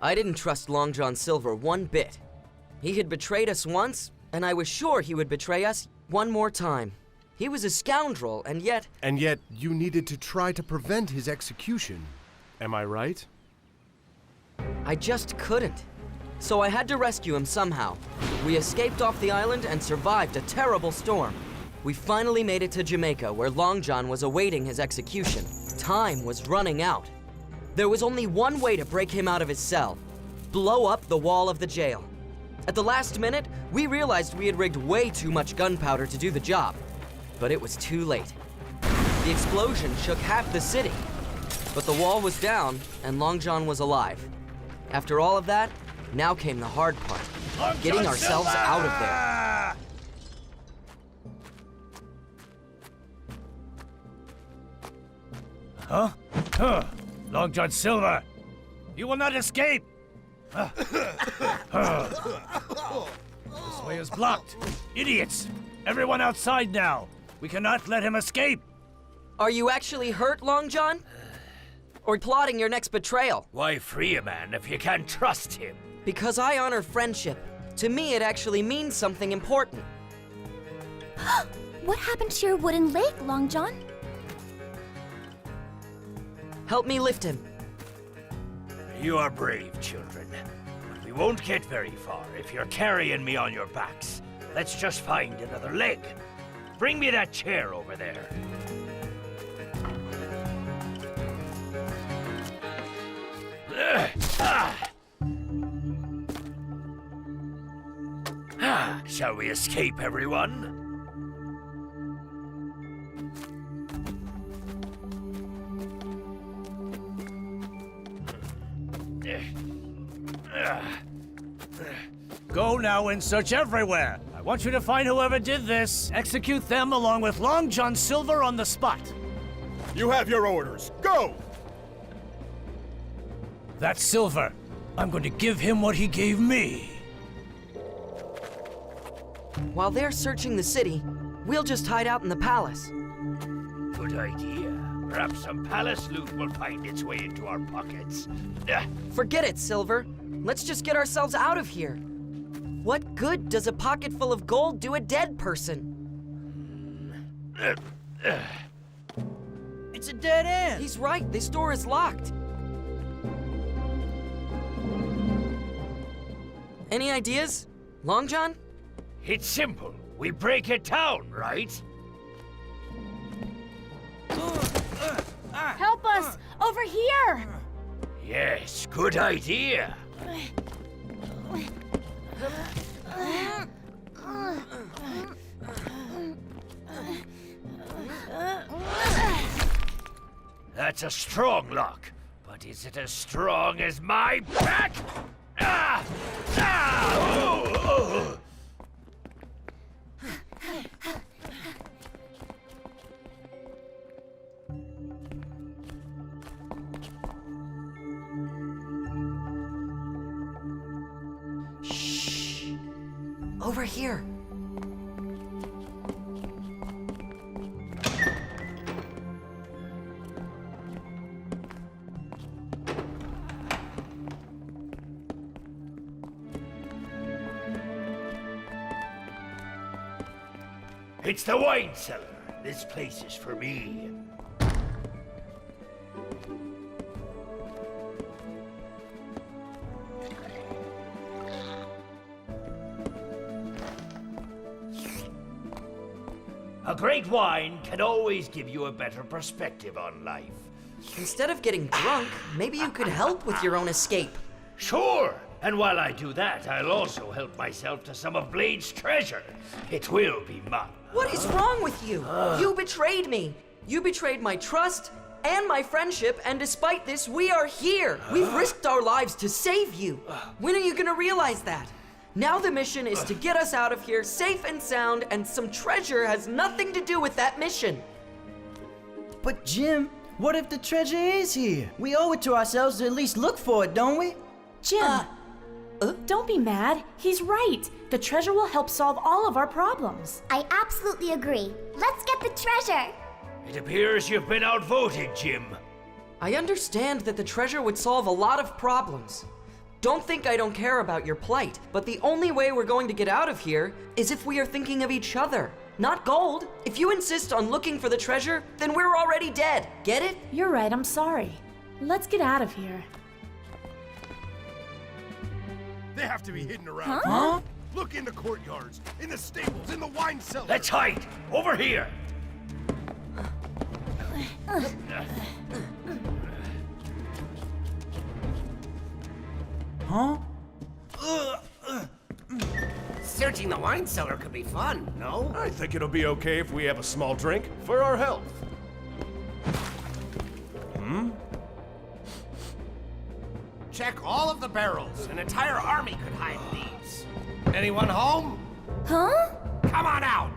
I didn't trust Long John Silver one bit. He had betrayed us once, and I was sure he would betray us one more time. He was a scoundrel, and yet... And yet, you needed to try to prevent his execution. Am I right? I just couldn't. So I had to rescue him somehow. We escaped off the island and survived a terrible storm. We finally made it to Jamaica, where Long John was awaiting his execution. Time was running out. There was only one way to break him out of his cell: blow up the wall of the jail. At the last minute, we realized we had rigged way too much gunpowder to do the job. But it was too late. The explosion shook half the city. But the wall was down, and Long John was alive. After all of that, now came the hard part. Getting ourselves out of there. Huh? Long John Silver! You will not escape! This way is blocked! Idiots! Everyone outside now! We cannot let him escape! Are you actually hurt, Long John? Or plotting your next betrayal? Why free a man if you can't trust him? Because I honor friendship. To me, it actually means something important. What happened to your wooden leg, Long John? Help me lift him. You are brave, children. But we won't get very far if you're carrying me on your backs. Let's just find another leg. Bring me that chair over there. Shall we escape, everyone? Go now and search everywhere. I want you to find whoever did this. Execute them along with Long John Silver on the spot. You have your orders. Go! That's Silver. I'm going to give him what he gave me. While they're searching the city, we'll just hide out in the palace. Good idea. Perhaps some palace loot will find its way into our pockets. Forget it, Silver. Let's just get ourselves out of here. What good does a pocket full of gold do a dead person? It's a dead end! He's right, this door is locked. Any ideas, Long John? It's simple. We break it down, right? Help us! Over here! Yes, good idea. That's a strong lock, but is it as strong as my back? Ah! Ah! Oh! Oh! Shh. Over here. It's the wine cellar. This place is for me. A great wine can always give you a better perspective on life. Instead of getting drunk, maybe you could help with your own escape. Sure! And while I do that, I'll also help myself to some of Blade's treasure. It will be mine. What is wrong with you? You betrayed me. You betrayed my trust and my friendship, and despite this, we are here. We've risked our lives to save you. When are you gonna realize that? Now the mission is to get us out of here safe and sound, and some treasure has nothing to do with that mission. But Jim, what if the treasure is here? We owe it to ourselves to at least look for it, don't we? Jim, don't be mad. He's right. The treasure will help solve all of our problems. I absolutely agree. Let's get the treasure! It appears you've been outvoted, Jim. I understand that the treasure would solve a lot of problems, Don't think I don't care about your plight, but the only way we're going to get out of here is if we are thinking of each other, not gold. If you insist on looking for the treasure, then we're already dead. Get it? You're right, I'm sorry. Let's get out of here. They have to be hidden around. Huh? Look in the courtyards, in the stables, in the wine cellar. Let's hide! Over here! Huh? Searching the wine cellar could be fun, no? I think it'll be okay if we have a small drink for our health. Check all of the barrels. An entire army could hide in these. Anyone home? Huh? Come on out!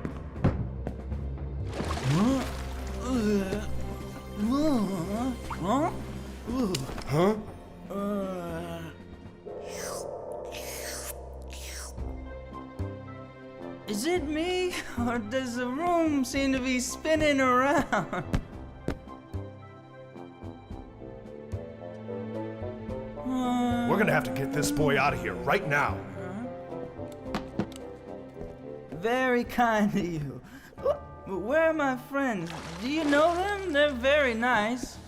Is it me, or does the room seem to be spinning around? We're gonna have to get this boy out of here right now. Very kind of you. But where are my friends? Do you know them? They're very nice.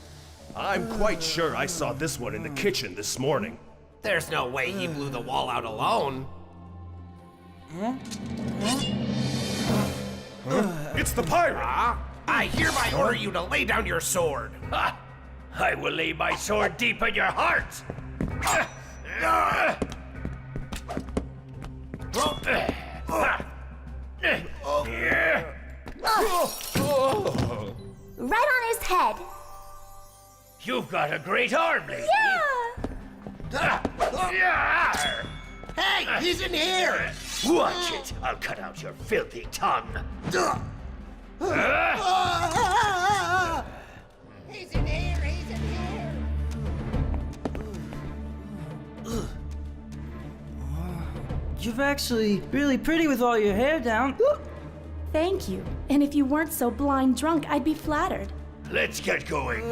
I'm quite sure I saw this one in the kitchen this morning. There's no way he blew the wall out alone. It's the pirate! I hereby order you to lay down your sword. Ha! I will lay my sword deep in your heart! Right on his head. You've got a great arm, lady! Yeah! Hey, he's in here! Watch it! I'll cut out your filthy tongue! He's in here, he's in here! You're actually really pretty with all your hair down. Thank you. And if you weren't so blind drunk, I'd be flattered. Let's get going!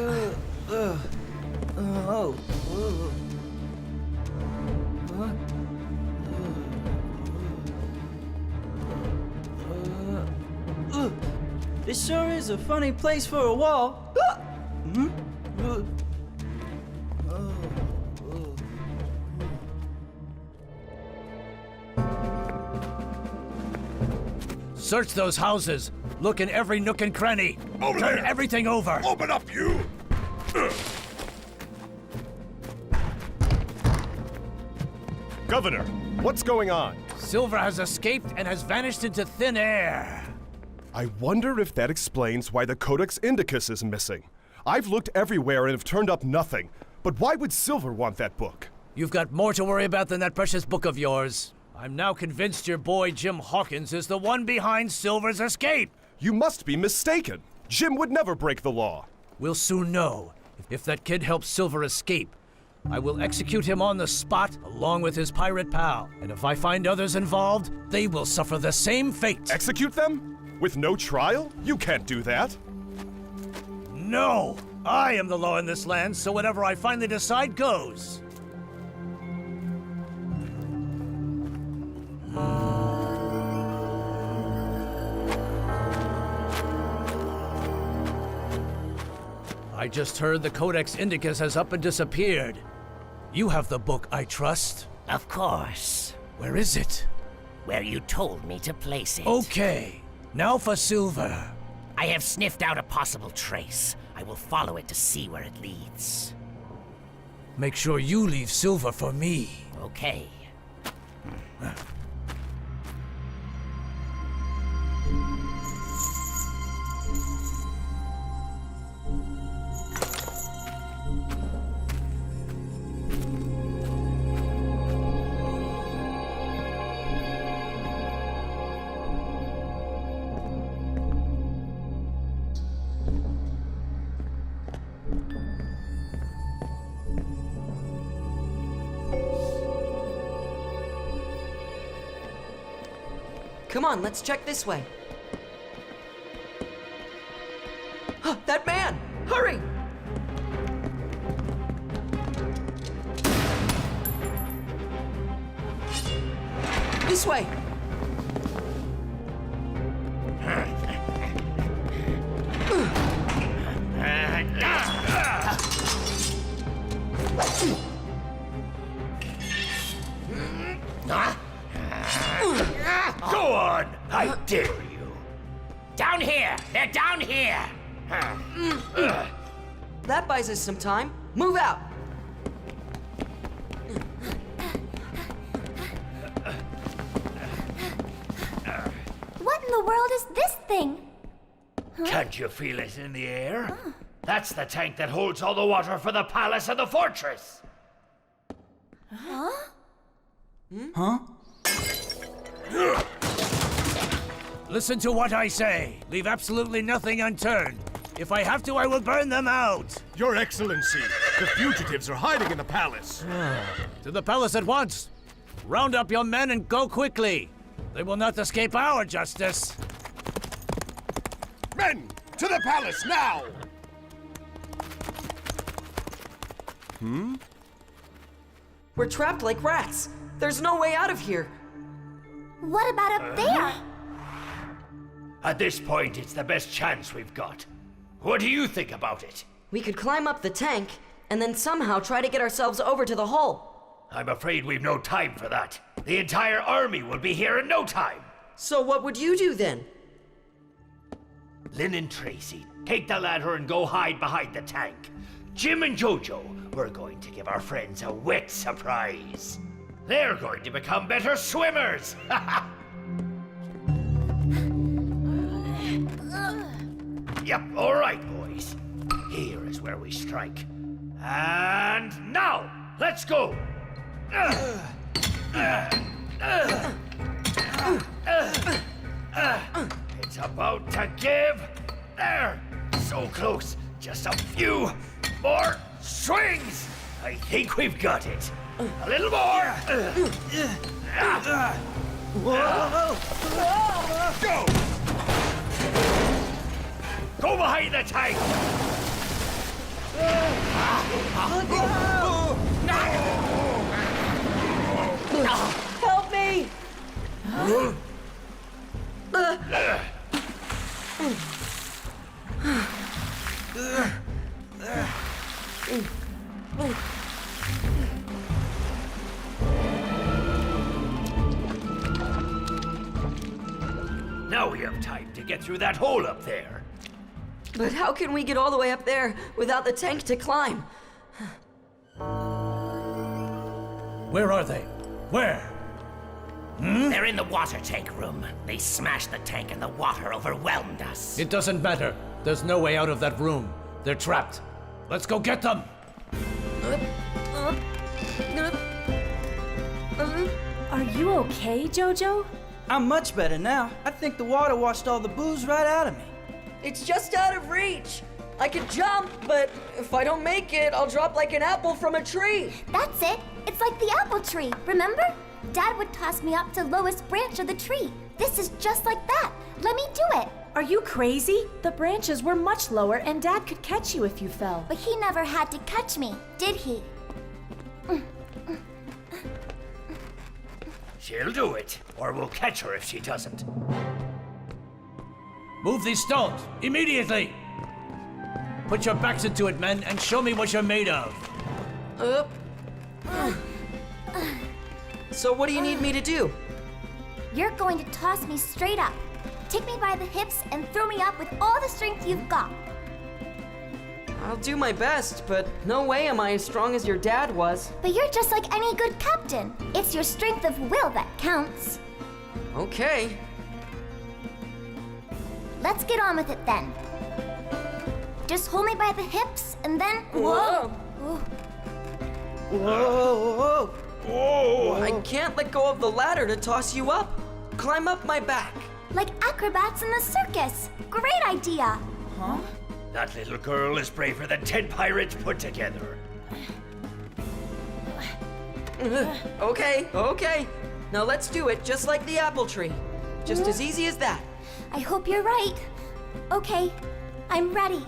This sure is a funny place for a wall. Search those houses. Look in every nook and cranny. Turn everything over. Open up, you! Governor, what's going on? Silver has escaped and has vanished into thin air. I wonder if that explains why the Codex Indicus is missing. I've looked everywhere and have turned up nothing. But why would Silver want that book? You've got more to worry about than that precious book of yours. I'm now convinced your boy Jim Hawkins is the one behind Silver's escape. You must be mistaken. Jim would never break the law. We'll soon know. If that kid helps Silver escape, I will execute him on the spot along with his pirate pal. And if I find others involved, they will suffer the same fate. Execute them? With no trial? You can't do that. No! I am the law in this land, so whatever I finally decide goes. I just heard the Codex Indicus has up and disappeared. You have the book, I trust. Of course. Where is it? Where you told me to place it. Okay. Now for Silver. I have sniffed out a possible trace. I will follow it to see where it leads. Make sure you leave Silver for me. Okay. Come on, let's check this way. That man! Hurry! This way! Go on! I dare you! Down here! They're down here! That buys us some time. Move out! What in the world is this thing? Can't you feel it in the air? That's the tank that holds all the water for the palace and the fortress! Listen to what I say. Leave absolutely nothing unturned. If I have to, I will burn them out. Your Excellency, the fugitives are hiding in the palace. To the palace at once. Round up your men and go quickly. They will not escape our justice. Men, to the palace now! We're trapped like rats. There's no way out of here. What about up there? At this point, it's the best chance we've got. What do you think about it? We could climb up the tank and then somehow try to get ourselves over to the hole. I'm afraid we've no time for that. The entire army will be here in no time. So what would you do then? Lynn and Tracy, take the ladder and go hide behind the tank. Jim and Jojo, we're going to give our friends a wet surprise. They're going to become better swimmers! Yep, all right, boys. Here is where we strike. And now, let's go! It's about to give. There, so close. Just a few more swings. I think we've got it. A little more. Go! Go behind the tank. Help me! Now we have time to get through that hole up there. But how can we get all the way up there without the tank to climb? Where are they? Where? They're in the water tank room. They smashed the tank and the water overwhelmed us. It doesn't matter. There's no way out of that room. They're trapped. Let's go get them! Are you okay, Jojo? I'm much better now. I think the water washed all the booze right out of me. It's just out of reach. I could jump, but if I don't make it, I'll drop like an apple from a tree. That's it. It's like the apple tree, remember? Dad would toss me up to lowest branch of the tree. This is just like that. Let me do it. Are you crazy? The branches were much lower and Dad could catch you if you fell. But he never had to catch me, did he? She'll do it, or we'll catch her if she doesn't. Move these stones, immediately! Put your backs into it, men, and show me what you're made of. So what do you need me to do? You're going to toss me straight up. Take me by the hips and throw me up with all the strength you've got. I'll do my best, but no way am I as strong as your dad was. But you're just like any good captain. It's your strength of will that counts. Okay. Let's get on with it then. Just hold me by the hips and then... Whoa! Whoa! Whoa! I can't let go of the ladder to toss you up. Climb up my back. Like acrobats in the circus. Great idea. Huh? That little girl is braver than 10 pirates put together. Okay. Now let's do it just like the apple tree. Just as easy as that. I hope you're right. Okay, I'm ready.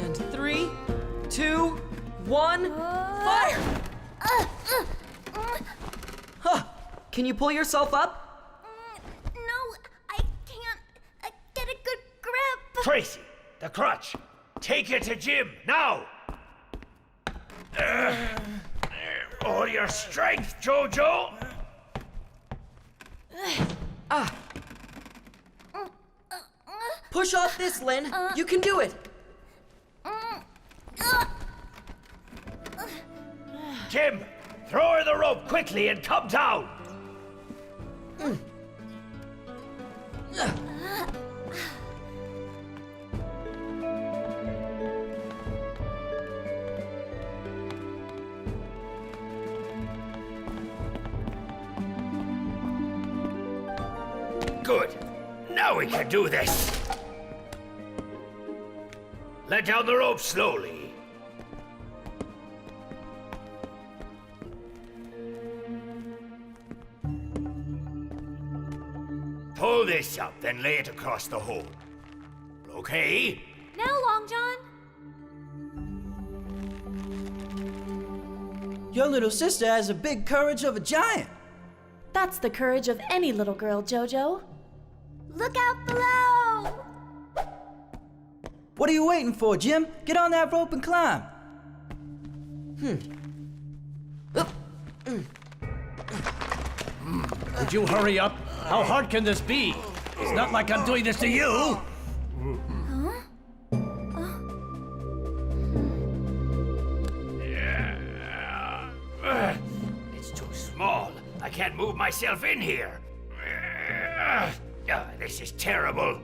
And 3, 2, 1, fire! Can you pull yourself up? No, I can't get a good grip. Tracy, the crutch. Take it to Jim, now! All your strength, Jojo! Push off this, Lynn. You can do it. Jim, throw her the rope quickly and come down! Good. Now we can do this. Let down the rope slowly. Pull this up, then lay it across the hole. Okay? Now, Long John. Your little sister has the big courage of a giant. That's the courage of any little girl, Jojo. Look out below. What are you waiting for, Jim? Get on that rope and climb. Would you hurry up? How hard can this be? It's not like I'm doing this to you! It's too small. I can't move myself in here. This is terrible.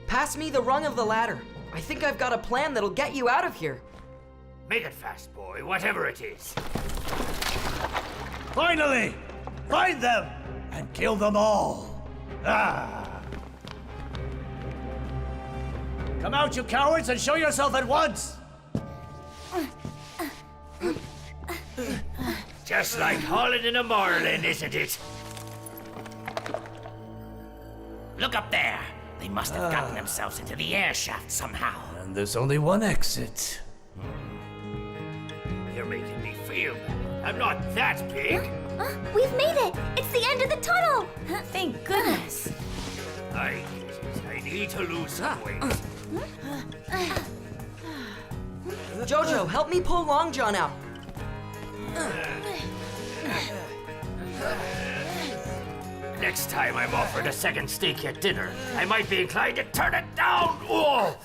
Pass me the rung of the ladder. I think I've got a plan that'll get you out of here. Make it fast, boy, whatever it is. Finally! Find them! And kill them all! Ah! Come out, you cowards, and show yourself at once! Just like hauling in a marlin, isn't it? Look up there. They must have gotten themselves into the air shaft somehow. And there's only one exit. You're making me feel bad. I'm not that big. We've made it. It's the end of the tunnel. Thank goodness. I need to lose some weight. Jojo, help me pull Long John out. Next time I'm offered a second steak at dinner, I might be inclined to turn it down. Whoa!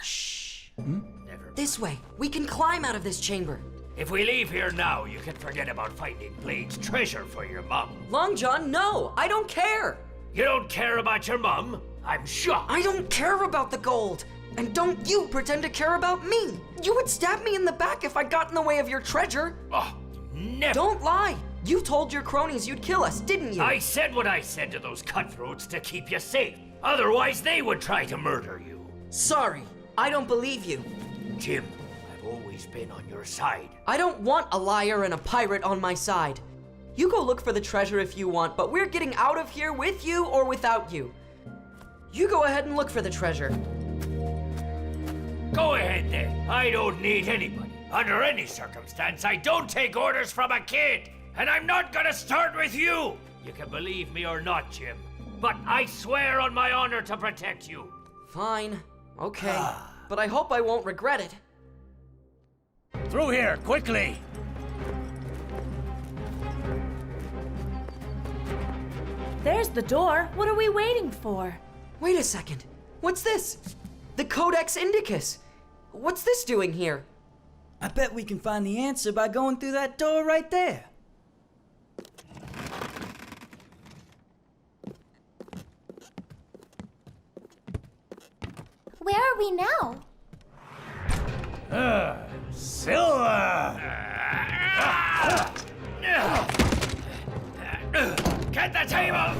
Shh. Never. This way. We can climb out of this chamber. If we leave here now, you can forget about finding Blade's treasure for your mom. Long John, no! I don't care! You don't care about your mom? I'm shocked. I don't care about the gold! And don't you pretend to care about me! You would stab me in the back if I got in the way of your treasure! Oh, never. Don't lie! You told your cronies you'd kill us, didn't you? I said what I said to those cutthroats to keep you safe. Otherwise, they would try to murder you. Sorry, I don't believe you. Jim, I've always been on your side. I don't want a liar and a pirate on my side. You go look for the treasure if you want, but we're getting out of here with you or without you. You go ahead and look for the treasure. Go ahead then. I don't need anybody. Under any circumstance, I don't take orders from a kid. And I'm not gonna start with you. You can believe me or not, Jim. But I swear on my honor to protect you. Fine. Okay. But I hope I won't regret it. Through here, quickly! There's the door. What are we waiting for? Wait a second. What's this? The Codex Indicus. What's this doing here? I bet we can find the answer by going through that door right there. Where are we now? Silver! Get the table!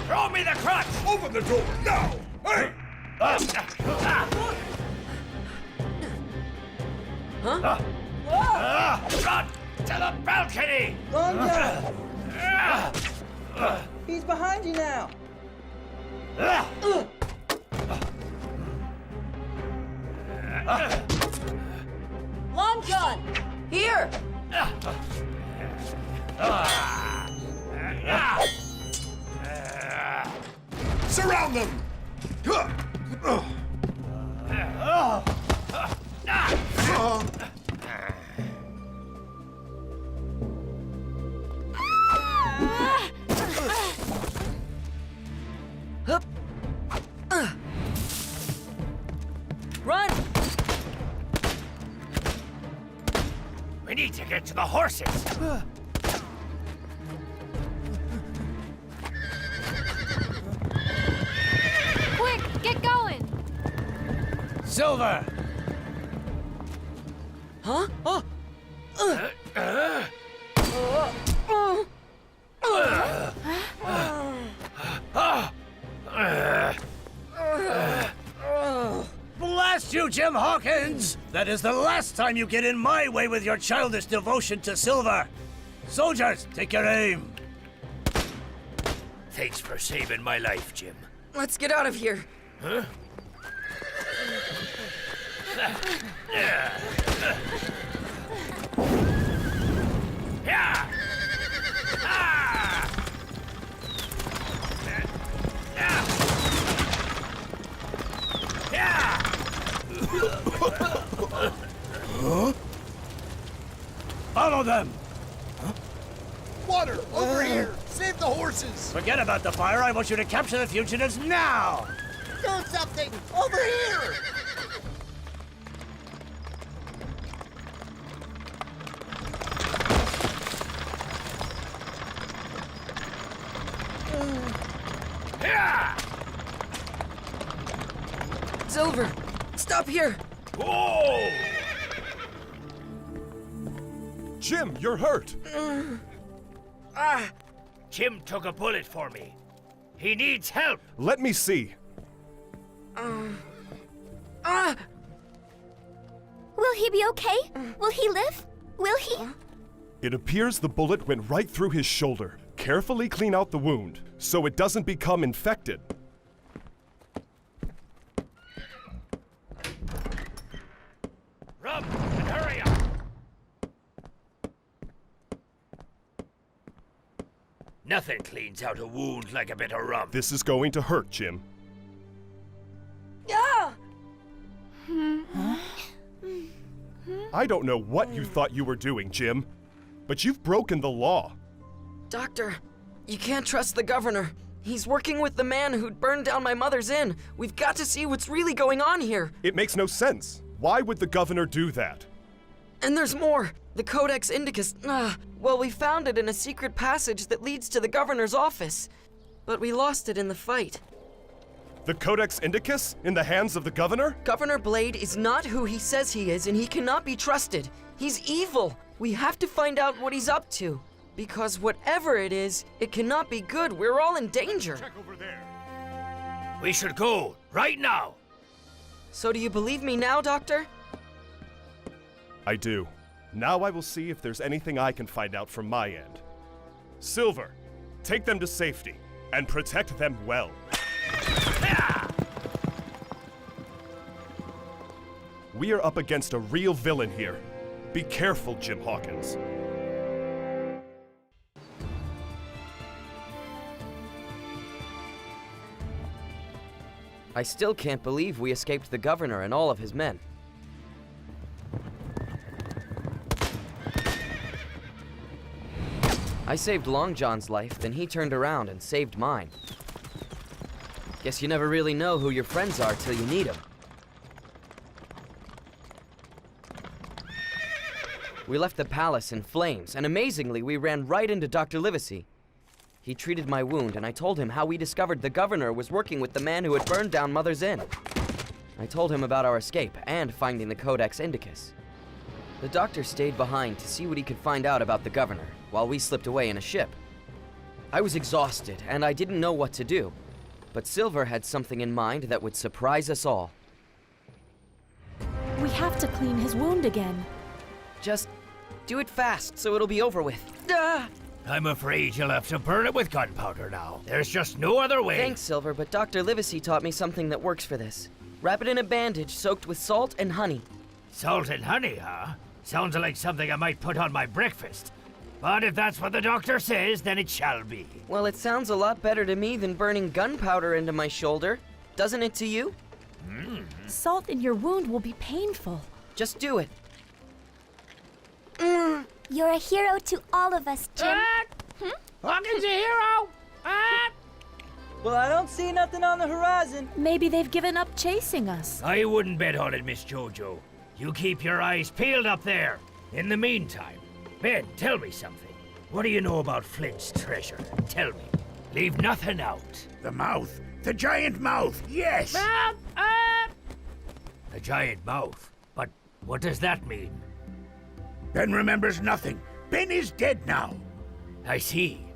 Throw me the crutch! Open the door now! Hey! Run to the balcony! Long John! He's behind you now. Long John! Here! Surround them! Run! We need to get to the horses. Quick, get going! Silver! Huh? Oh! Blast you, Jim Hawkins! That is the last time you get in my way with your childish devotion to Silver. Soldiers, take your aim. Thanks for saving my life, Jim. Let's get out of here. Huh? Yeah! Ah! Yeah! Follow them! Water! Over here! Save the horses! Forget about the fire. I want you to capture the fugitives now! Do something! Over here! Yeah! Silver, stop here. Whoa! Jim, you're hurt. Jim took a bullet for me. He needs help. Let me see. Will he be okay? Will he live? Will he? It appears the bullet went right through his shoulder. Carefully clean out the wound so it doesn't become infected. Rub and hurry up. Nothing cleans out a wound like a bit of rum. This is going to hurt, Jim. I don't know what you thought you were doing, Jim, but you've broken the law. Doctor, you can't trust the governor. He's working with the man who'd burned down my mother's inn. We've got to see what's really going on here. It makes no sense. Why would the governor do that? And there's more. The Codex Indicus. Well, we found it in a secret passage that leads to the governor's office. But we lost it in the fight. The Codex Indicus in the hands of the governor? Governor Blade is not who he says he is, and he cannot be trusted. He's evil. We have to find out what he's up to. Because whatever it is, it cannot be good. We're all in danger. Check over there. We should go right now. So do you believe me now, Doctor? I do. Now I will see if there's anything I can find out from my end. Silver, take them to safety and protect them well. We are up against a real villain here. Be careful, Jim Hawkins. I still can't believe we escaped the governor and all of his men. I saved Long John's life, then he turned around and saved mine. Guess you never really know who your friends are till you need them. We left the palace in flames, and amazingly, we ran right into Dr. Livesey. He treated my wound, and I told him how we discovered the governor was working with the man who had burned down Mother's Inn. I told him about our escape and finding the Codex Indicus. The doctor stayed behind to see what he could find out about the governor, while we slipped away in a ship. I was exhausted, and I didn't know what to do. But Silver had something in mind that would surprise us all. We have to clean his wound again. Just do it fast, so it'll be over with. Ah! I'm afraid you'll have to burn it with gunpowder now. There's just no other way. Thanks, Silver, but Dr. Livesey taught me something that works for this. Wrap it in a bandage soaked with salt and honey. Salt and honey, huh? Sounds like something I might put on my breakfast. But if that's what the doctor says, then it shall be. Well, it sounds a lot better to me than burning gunpowder into my shoulder. Doesn't it to you? Salt in your wound will be painful. Just do it. You're a hero to all of us, Jim. Hawkins a hero! Well, I don't see nothing on the horizon. Maybe they've given up chasing us. I wouldn't bet on it, Miss Jojo. You keep your eyes peeled up there. In the meantime, Ben, tell me something. What do you know about Flint's treasure? Tell me. Leave nothing out. The mouth. The giant mouth, yes! A giant mouth. But what does that mean? Ben remembers nothing. Ben is dead now. I see.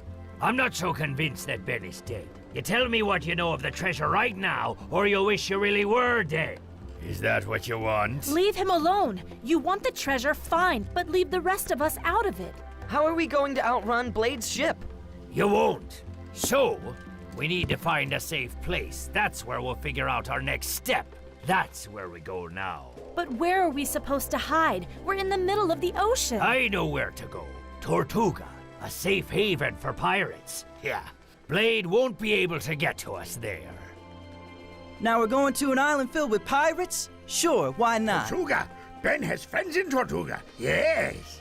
I'm not so convinced that Ben is dead. You tell me what you know of the treasure right now, or you wish you really were dead. Is that what you want? Leave him alone. You want the treasure, fine, but leave the rest of us out of it. How are we going to outrun Blade's ship? You won't. So, we need to find a safe place. That's where we'll figure out our next step. That's where we go now. But where are we supposed to hide? We're in the middle of the ocean. I know where to go. Tortuga, a safe haven for pirates. Yeah, Blade won't be able to get to us there. Now we're going to an island filled with pirates? Sure, why not? Tortuga! Ben has friends in Tortuga, yes!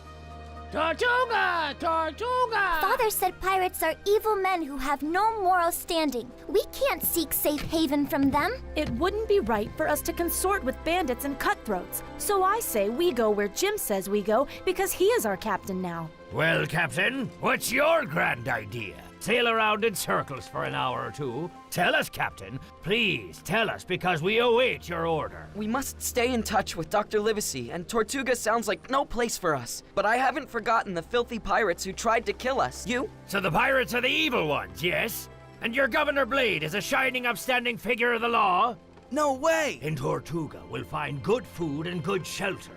Tortuga! Tortuga! Father said pirates are evil men who have no moral standing. We can't seek safe haven from them. It wouldn't be right for us to consort with bandits and cutthroats. So I say we go where Jim says we go because he is our captain now. Well, Captain, what's your grand idea? Sail around in circles for an hour or two. Tell us, Captain. Please tell us, because we await your order. We must stay in touch with Dr. Livesey, and Tortuga sounds like no place for us. But I haven't forgotten the filthy pirates who tried to kill us. You? So the pirates are the evil ones, yes? And your Governor Blade is a shining, upstanding figure of the law? No way! In Tortuga, we'll find good food and good shelter.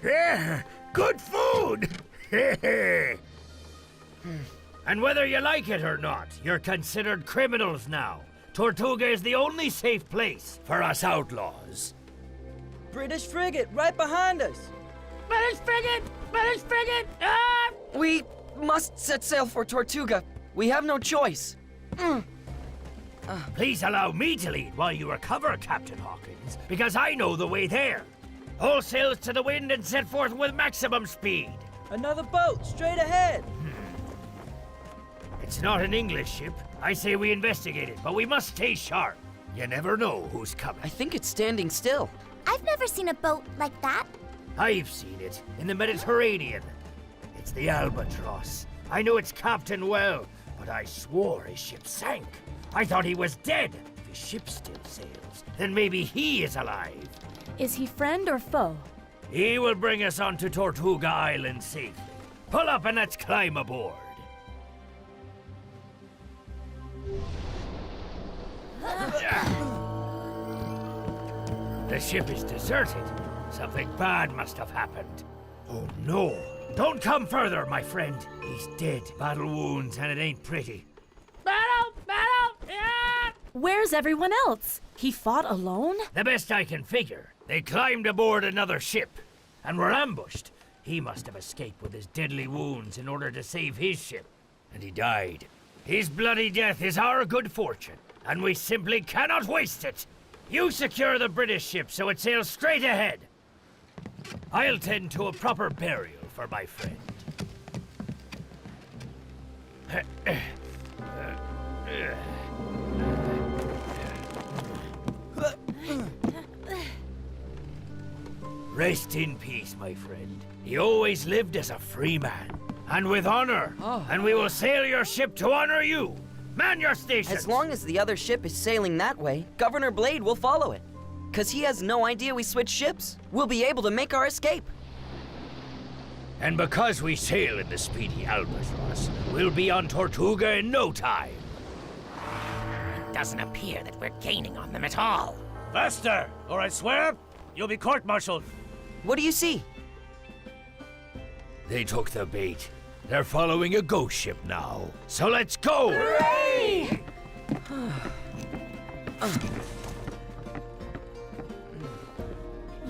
Yeah, good food! And whether you like it or not, you're considered criminals now. Tortuga is the only safe place for us outlaws. British frigate right behind us. British frigate! British frigate! Ah! We must set sail for Tortuga. We have no choice. Please allow me to lead while you recover, Captain Hawkins, because I know the way there. All sails to the wind and set forth with maximum speed. Another boat, straight ahead. It's not an English ship. I say we investigate it, but we must stay sharp. You never know who's coming. I think it's standing still. I've never seen a boat like that. I've seen it in the Mediterranean. It's the Albatross. I know its captain well, but I swore his ship sank. I thought he was dead. If his ship still sails, then maybe he is alive. Is he friend or foe? He will bring us onto Tortuga Island safely. Pull up and let's climb aboard. The ship is deserted. Something bad must have happened. Oh no! Don't come further, my friend. He's dead. Battle wounds, and it ain't pretty. Battle! Battle! Yeah! Where's everyone else? He fought alone? The best I can figure, they climbed aboard another ship and were ambushed. He must have escaped with his deadly wounds in order to save his ship. And he died. His bloody death is our good fortune, and we simply cannot waste it. You secure the British ship so it sails straight ahead. I'll tend to a proper burial for my friend. Rest in peace, my friend. He always lived as a free man, and with honor. And we will sail your ship to honor you. Man your stations! As long as the other ship is sailing that way, Governor Blade will follow it. 'Cause he has no idea we switched ships. We'll be able to make our escape. And because we sail in the speedy Albatross, we'll be on Tortuga in no time. It doesn't appear that we're gaining on them at all. Faster, or I swear you'll be court-martialed. What do you see? They took the bait. They're following a ghost ship now. So let's go! Hooray!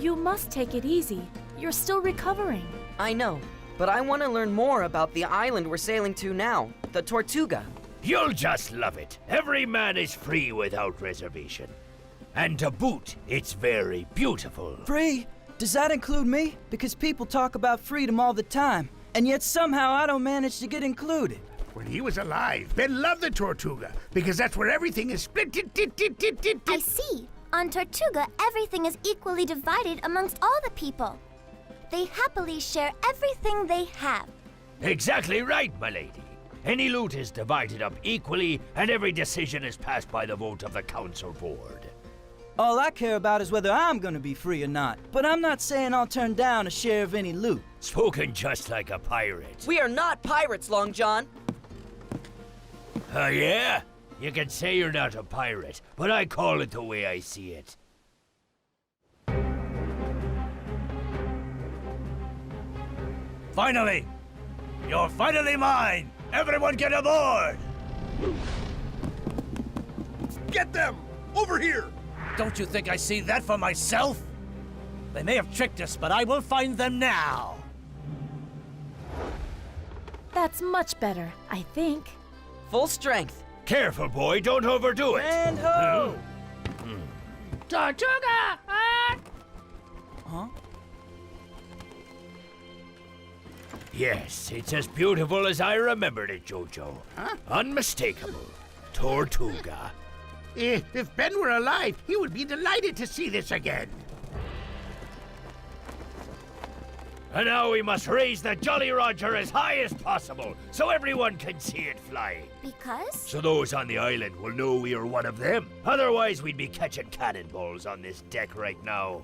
You must take it easy. You're still recovering. I know, but I want to learn more about the island we're sailing to now, the Tortuga. You'll just love it. Every man is free without reservation. And to boot, it's very beautiful. Free? Does that include me? Because people talk about freedom all the time, and yet somehow I don't manage to get included. When he was alive, Ben loved the Tortuga, because that's where everything is split. I see. On Tortuga, everything is equally divided amongst all the people. They happily share everything they have. Exactly right, my lady. Any loot is divided up equally, and every decision is passed by the vote of the council board. All I care about is whether I'm gonna be free or not. But I'm not saying I'll turn down a share of any loot. Spoken just like a pirate. We are not pirates, Long John. Oh, yeah? You can say you're not a pirate, but I call it the way I see it. Finally! You're finally mine! Everyone get aboard! Get them! Over here! Don't you think I see that for myself? They may have tricked us, but I will find them now! That's much better, I think. Full strength. Careful, boy, don't overdo it. And ho! Tortuga! Huh? Yes, it's as beautiful as I remembered it, Jojo. Huh? Unmistakable. Tortuga. If Ben were alive, he would be delighted to see this again. And now we must raise the Jolly Roger as high as possible, so everyone can see it flying. Because? So those on the island will know we are one of them. Otherwise, we'd be catching cannonballs on this deck right now.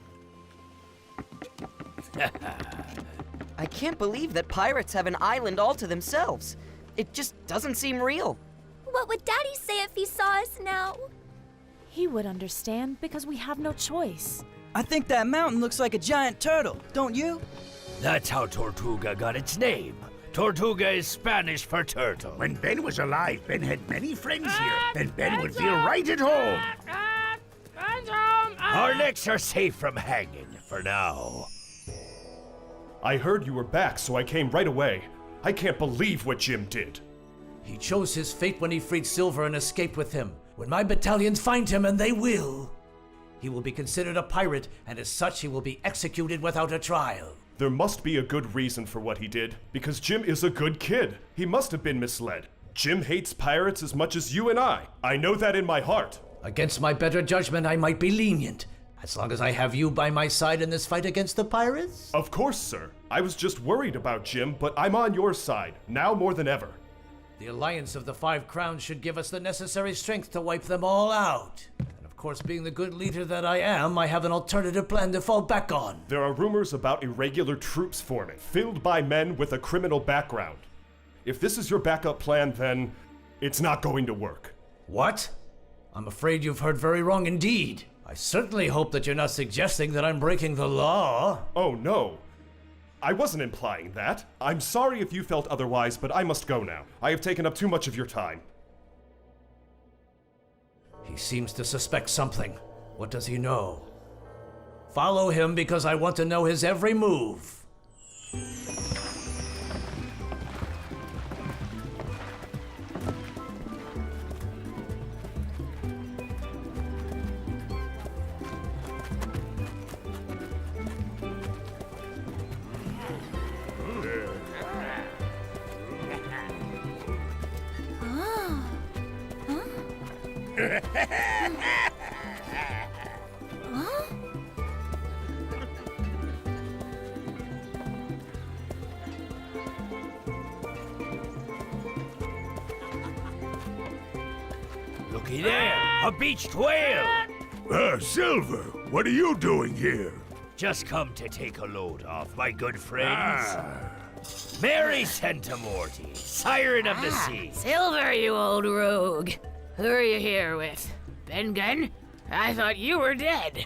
I can't believe that pirates have an island all to themselves. It just doesn't seem real. What would Daddy say if he saw us now? He would understand because we have no choice. I think that mountain looks like a giant turtle, don't you? That's how Tortuga got its name. Tortuga is Spanish for turtle. When Ben was alive, Ben had many friends here, and Ben would feel right at home. Our necks are safe from hanging, for now. I heard you were back, so I came right away. I can't believe what Jim did. He chose his fate when he freed Silver and escaped with him. When my battalions find him, and they will, he will be considered a pirate, and as such he will be executed without a trial. There must be a good reason for what he did, because Jim is a good kid. He must have been misled. Jim hates pirates as much as you and I. I know that in my heart. Against my better judgment, I might be lenient, as long as I have you by my side in this fight against the pirates. Of course, sir. I was just worried about Jim, but I'm on your side, now more than ever. The alliance of the 5 Crowns should give us the necessary strength to wipe them all out. And of course, being the good leader that I am, I have an alternative plan to fall back on. There are rumors about irregular troops forming, filled by men with a criminal background. If this is your backup plan, then it's not going to work. What? I'm afraid you've heard very wrong indeed. I certainly hope that you're not suggesting that I'm breaking the law. Oh, no. I wasn't implying that. I'm sorry if you felt otherwise, but I must go now. I have taken up too much of your time. He seems to suspect something. What does he know? Follow him because I want to know his every move. Looky there, a beached whale. Silver, what are you doing here? Just come to take a load off, my good friends. Mary Centimorty, siren of the sea. Silver, you old rogue. Who are you here with? Ben Gunn? I thought you were dead.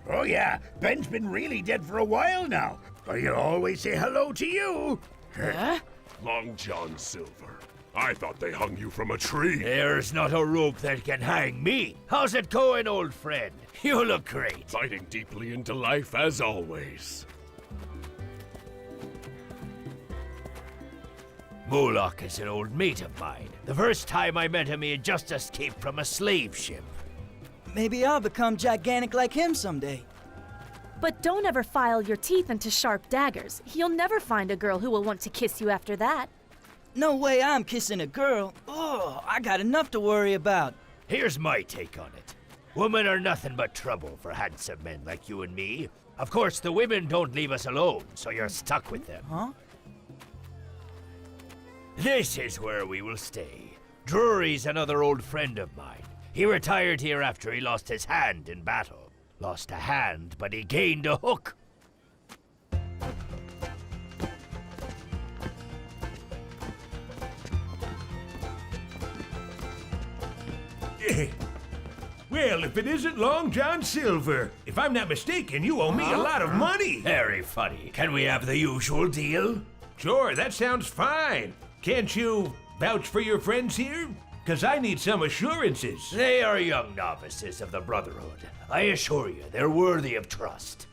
Oh yeah, Ben's been really dead for a while now. But he'll always say hello to you. Huh? Long John Silver. I thought they hung you from a tree. There's not a rope that can hang me. How's it going, old friend? You look great. Biting deeply into life as always. Moloch is an old mate of mine. The first time I met him, he had just escaped from a slave ship. Maybe I'll become gigantic like him someday. But don't ever file your teeth into sharp daggers. You'll never find a girl who will want to kiss you after that. No way I'm kissing a girl. Oh, I got enough to worry about. Here's my take on it. Women are nothing but trouble for handsome men like you and me. Of course, the women don't leave us alone, so you're stuck with them. Huh? This is where we will stay. Drury's another old friend of mine. He retired here after he lost his hand in battle. Lost a hand, but he gained a hook. Well, if it isn't Long John Silver. If I'm not mistaken, you owe me a lot of money. Very funny. Can we have the usual deal? Sure, that sounds fine. Can't you vouch for your friends here? Because I need some assurances. They are young novices of the Brotherhood. I assure you, they're worthy of trust.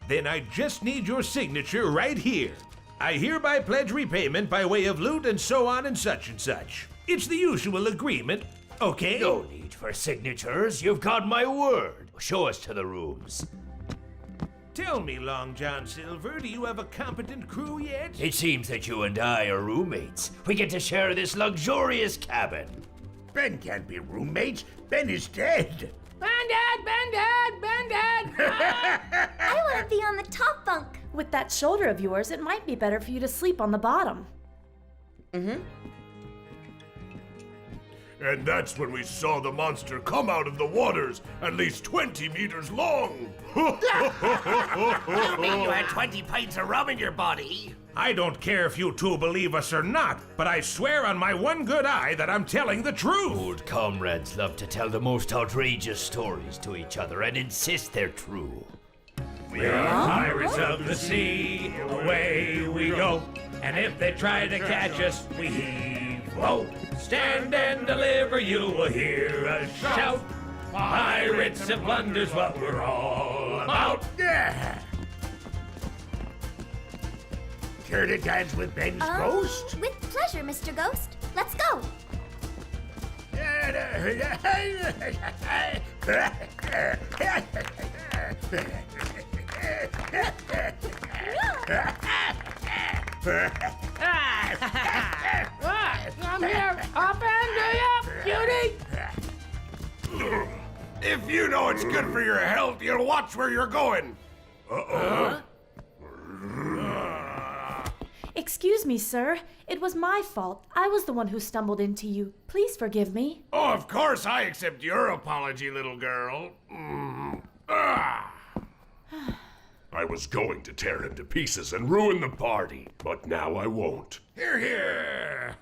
Then I just need your signature right here. I hereby pledge repayment by way of loot and so on and such and such. It's the usual agreement, okay? No need for signatures. You've got my word. Show us to the rooms. Tell me, Long John Silver, do you have a competent crew yet? It seems that you and I are roommates. We get to share this luxurious cabin. Ben can't be roommates. Ben is dead. Bandit! Bandit! Bandit! I want to be on the top bunk. With that shoulder of yours, it might be better for you to sleep on the bottom. And that's when we saw the monster come out of the waters, at least 20 meters long. You mean you had 20 pints of rum in your body? I don't care if you two believe us or not, but I swear on my one good eye that I'm telling the truth. Old comrades love to tell the most outrageous stories to each other and insist they're true. We are pirates of the sea, away we go. And if they try to catch us, we heave ho. Stand and deliver, you will hear us shout. Pirates and plunder's what we're all about. Yeah. Care to dance with Ben's ghost? With pleasure, Mr. Ghost. Let's go. I'm here. Hop in, do ya, beauty? If you know it's good for your health, you'll watch where you're going. Excuse me, sir. It was my fault. I was the one who stumbled into you. Please forgive me. Oh, of course I accept your apology, little girl. I was going to tear him to pieces and ruin the party, but now I won't. Hear, hear.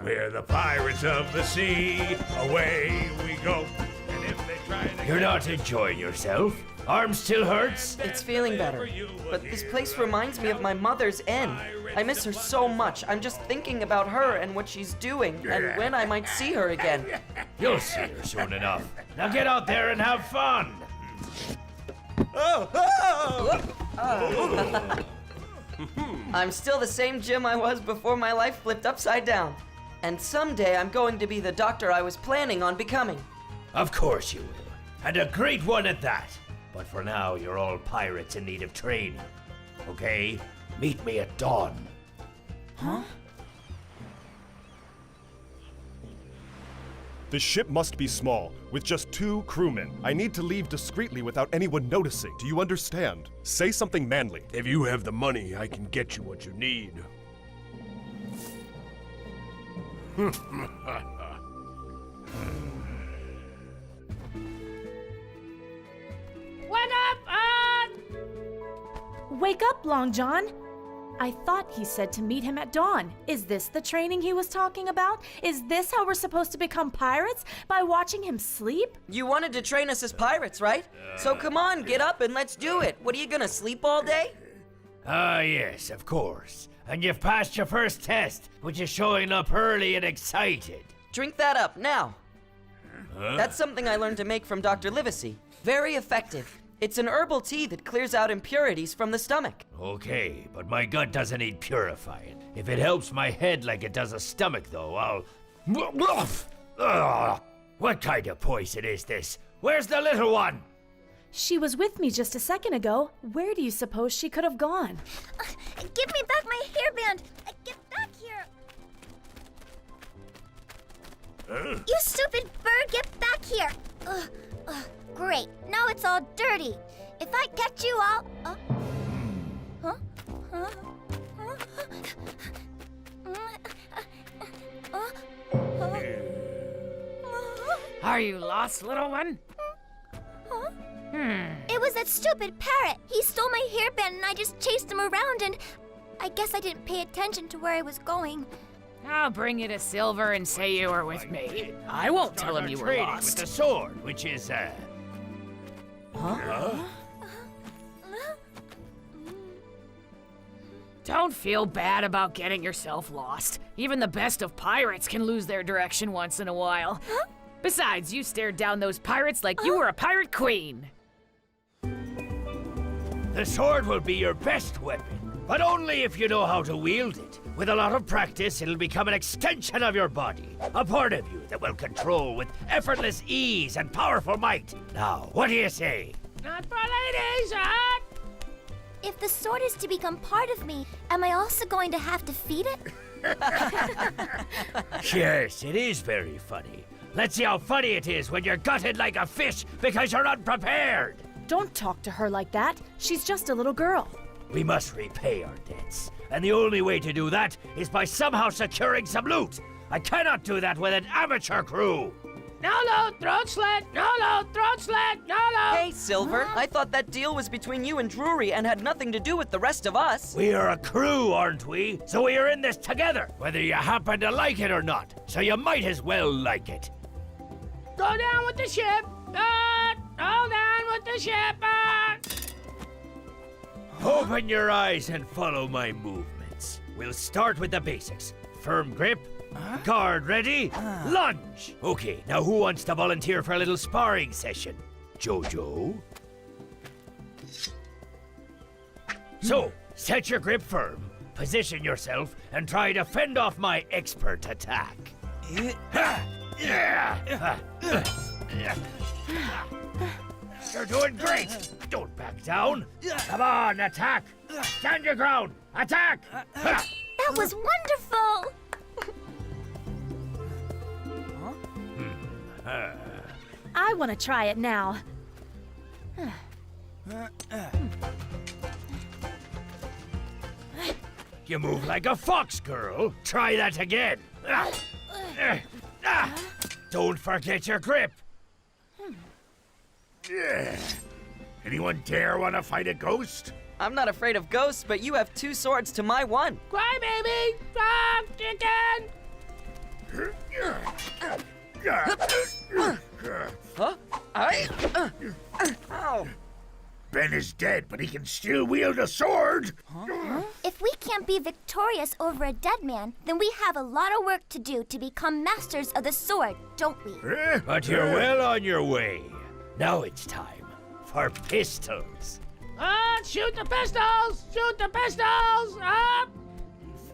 We're the pirates of the sea, away we go. And if they try to You're not enjoying yourself? Arm still hurts? It's feeling better. But this place reminds me of my mother's inn. I miss her so much. I'm just thinking about her and what she's doing, and when I might see her again. You'll see her soon enough. Now get out there and have fun! I'm still the same Jim I was before my life flipped upside down. And someday I'm going to be the doctor I was planning on becoming. Of course you will. And a great one at that. But for now, you're all pirates in need of training. Okay? Meet me at dawn. Huh? The ship must be small, with just 2 crewmen. I need to leave discreetly without anyone noticing. Do you understand? Say something manly. If you have the money, I can get you what you need. What up, Wake up, Long John. I thought he said to meet him at dawn. Is this the training he was talking about? Is this how we're supposed to become pirates? By watching him sleep? You wanted to train us as pirates, right? So come on, get up and let's do it. What, are you gonna sleep all day? Ah, yes, of course. And you've passed your first test, which is showing up early and excited. Drink that up, now. That's something I learned to make from Dr. Livesey. Very effective. It's an herbal tea that clears out impurities from the stomach. Okay, but my gut doesn't need purifying. If it helps my head like it does a stomach, though, I'll... Ugh. What kind of poison is this? Where's the little one? She was with me just a second ago. Where do you suppose she could have gone? Give me back my hairband! Get back here! You stupid bird, get back here! Great, now it's all dirty. If I catch you, I'll... Huh? Are you lost, little one? It was that stupid parrot. He stole my hairband and I just chased him around and... I guess I didn't pay attention to where I was going. I'll bring you to Silver and say you were with me. I won't tell him you were Trading lost. with the sword, which is, Don't feel bad about getting yourself lost. Even the best of pirates can lose their direction once in a while. Besides, you stared down those pirates like you were a pirate queen. The sword will be your best weapon, but only if you know how to wield it. With a lot of practice, it'll become an extension of your body, a part of you that will control with effortless ease and powerful might. Now, what do you say? Not for ladies, huh? If the sword is to become part of me, am I also going to have to feed it? Yes, it is very funny. Let's see how funny it is when you're gutted like a fish because you're unprepared. Don't talk to her like that. She's just a little girl. We must repay our debts, and the only way to do that is by somehow securing some loot. I cannot do that with an amateur crew. No loot, throat slit! No loot, throat slit! No loot! Hey, Silver, I thought that deal was between you and Drury and had nothing to do with the rest of us. We are a crew, aren't we? So we are in this together, whether you happen to like it or not. So you might as well like it. Go down with the ship! Go down with the ship! Open your eyes and follow my movements. We'll start with the basics. Firm grip, guard ready, lunge. Okay, now who wants to volunteer for a little sparring session? Jojo? So, set your grip firm, position yourself, and try to fend off my expert attack. You're doing great! Don't back down! Come on, attack! Stand your ground! Attack! That was wonderful! I want to try it now. You move like a fox, girl. Try that again. Don't forget your grip. Anyone dare want to fight a ghost? I'm not afraid of ghosts, but you have 2 swords to my 1. Cry, baby! Stop, chicken! Huh? Ow. Ben is dead, but he can still wield a sword. If we can't be victorious over a dead man, then we have a lot of work to do to become masters of the sword, don't we? But you're well on your way. Now it's time for pistols. Shoot the pistols! Shoot the pistols! Up!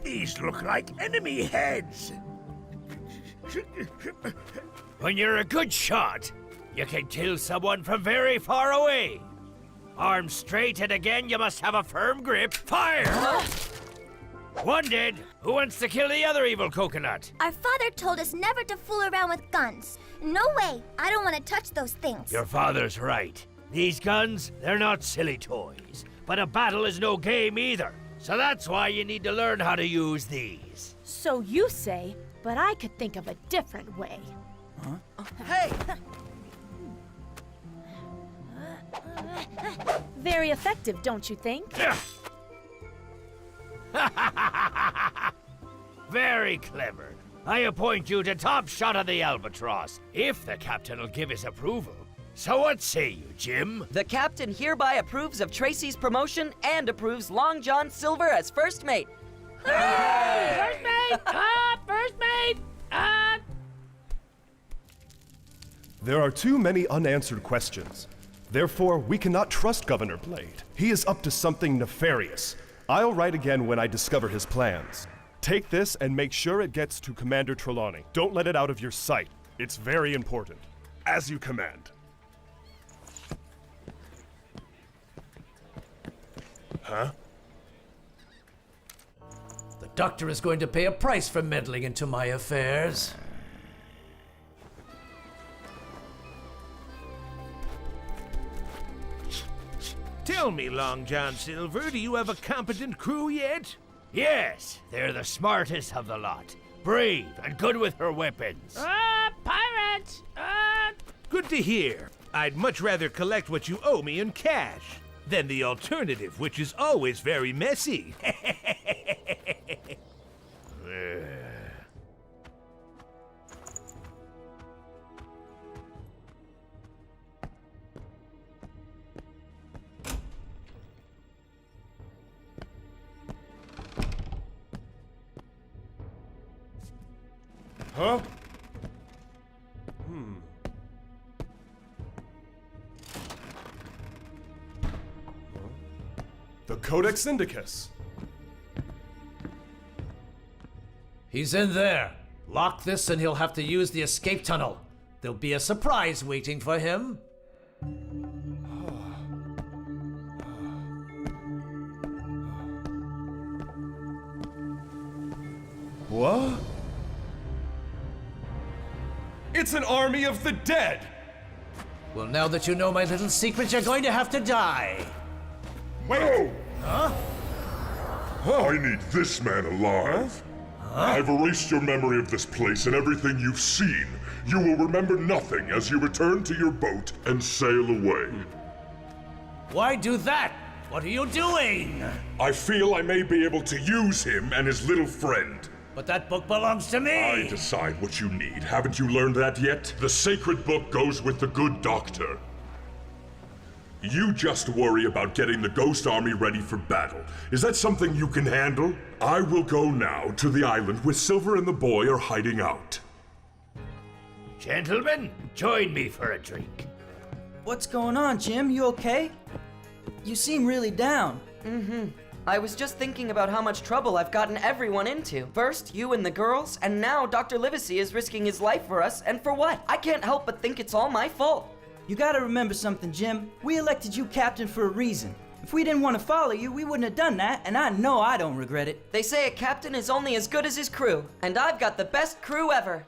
These look like enemy heads. When you're a good shot, you can kill someone from very far away. Arms straight, and again, you must have a firm grip. Fire! One dead. Who wants to kill the other evil coconut? Our father told us never to fool around with guns. No way! I don't want to touch those things. Your father's right. These guns, they're not silly toys. But a battle is no game either. So that's why you need to learn how to use these. So you say, but I could think of a different way. Hey! Very effective, don't you think? Very clever. I appoint you to top shot of the Albatross, if the captain will give his approval. So what say you, Jim? The captain hereby approves of Tracy's promotion and approves Long John Silver as first mate. First mate! First mate! There are too many unanswered questions. Therefore, we cannot trust Governor Blade. He is up to something nefarious. I'll write again when I discover his plans. Take this and make sure it gets to Commander Trelawney. Don't let it out of your sight. It's very important. As you command. Huh? The doctor is going to pay a price for meddling into my affairs. Tell me, Long John Silver, do you have a competent crew yet? Yes, they're the smartest of the lot. Brave and good with her weapons. Pirates! Good to hear. I'd much rather collect what you owe me in cash than the alternative, which is always very messy. Huh? The Codex Indicus. He's in there. Lock this and he'll have to use the escape tunnel. There'll be a surprise waiting for him. What? It's an army of the dead! Well, now that you know my little secret, you're going to have to die. Wait! Huh? I need this man alive. I've erased your memory of this place and everything you've seen. You will remember nothing as you return to your boat and sail away. Why do that? What are you doing? I feel I may be able to use him and his little friend. But that book belongs to me! I decide what you need. Haven't you learned that yet? The sacred book goes with the good doctor. You just worry about getting the Ghost Army ready for battle. Is that something you can handle? I will go now to the island where Silver and the boy are hiding out. Gentlemen, join me for a drink. What's going on, Jim? You okay? You seem really down. I was just thinking about how much trouble I've gotten everyone into. First, you and the girls, and now Dr. Livesey is risking his life for us, and for what? I can't help but think it's all my fault. You gotta remember something, Jim. We elected you captain for a reason. If we didn't want to follow you, we wouldn't have done that, and I know I don't regret it. They say a captain is only as good as his crew, and I've got the best crew ever.